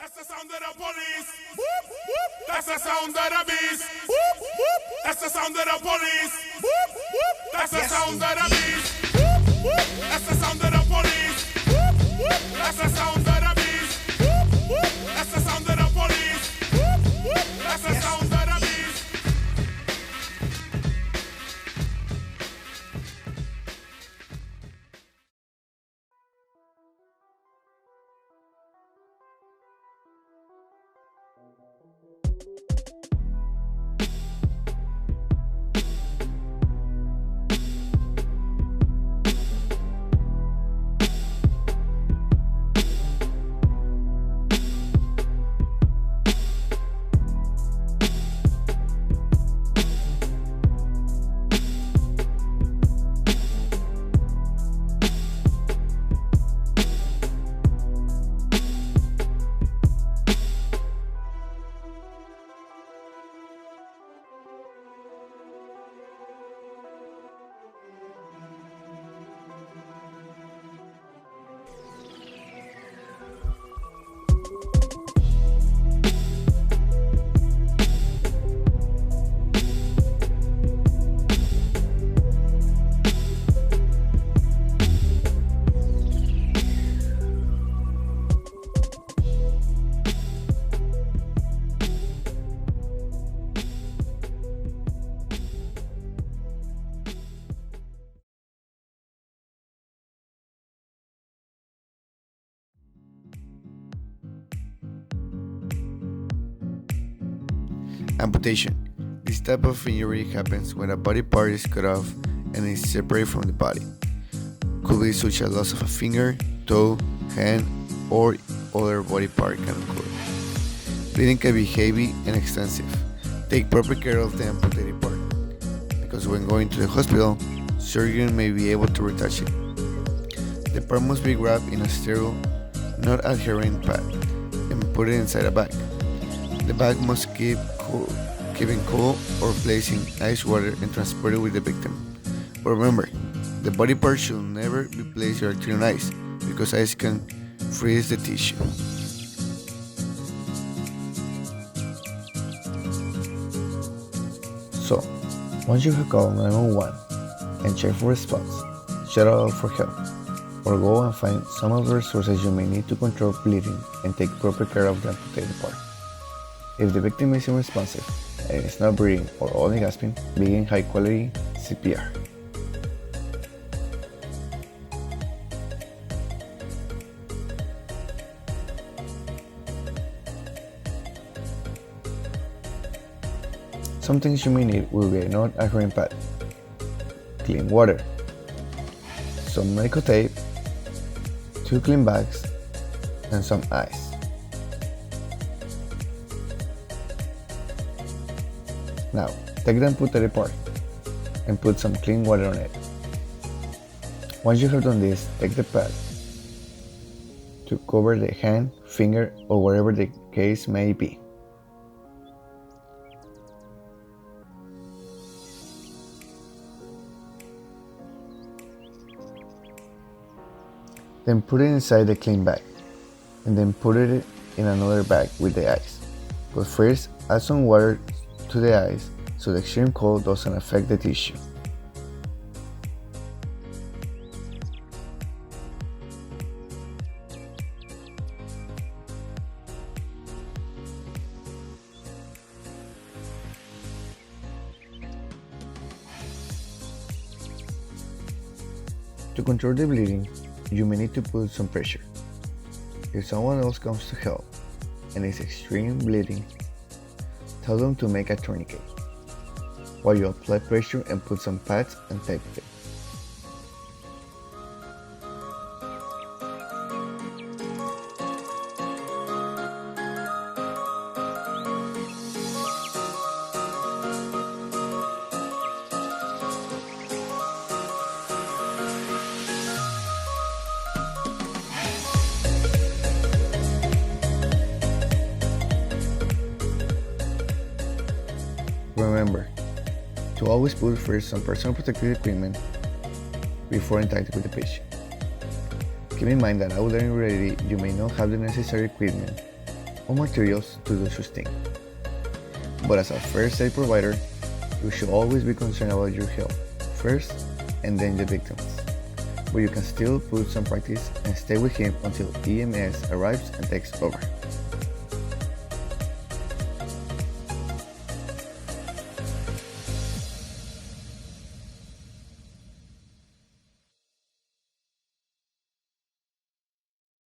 That's the sound of the police. Whoop, whoop. That's the sound of the beast. Whoop, whoop. That's the sound of the police. Whoop, whoop. That's the sound of the beast. Whoop, whoop. That's the sound of the police. Whoop, whoop. That's the sound of the beast. Whoop, whoop. That's the sound of the police. Whoop, whoop. That's the sound of the beast. Amputation. This type of injury happens when a body part is cut off and is separated from the body. Could be such as loss of a finger, toe, hand, or other body part can occur. Bleeding can be heavy and extensive. Take proper care of the amputated part, because when going to the hospital, surgeon may be able to retouch it. The part must be wrapped in a sterile, not adherent pad, and put it inside a bag. The bag must keep in cool or placed in ice water and transported with the victim. But remember, the body part should never be placed directly on ice, because ice can freeze the tissue. So, once you have called 911 and checked for response, shout out for help, or go and find some of the resources you may need to control bleeding and take proper care of the amputated part. If the victim is unresponsive and is not breathing or only gasping, begin high-quality CPR. Some things you may need will be a non-adherent pad, clean water, some medical tape, 2 clean bags, and some ice. Now, take the amputated part and put some clean water on it. Once you have done this, take the pad to cover the hand, finger, or wherever the case may be. Then put it inside the clean bag, and then put it in another bag with the ice. But first, add some water to the ice so the extreme cold doesn't affect the tissue. To control the bleeding, you may need to put some pressure. If someone else comes to help and is extreme bleeding, tell them to make a tourniquet, while you apply pressure and put some pads and tape it. Remember to always put first some personal protective equipment before interacting with the patient. Keep in mind that out there in reality you may not have the necessary equipment or materials to do such thing. But as a first aid provider, you should always be concerned about your health first and then the victims. But you can still put some practice and stay with him until EMS arrives and takes over.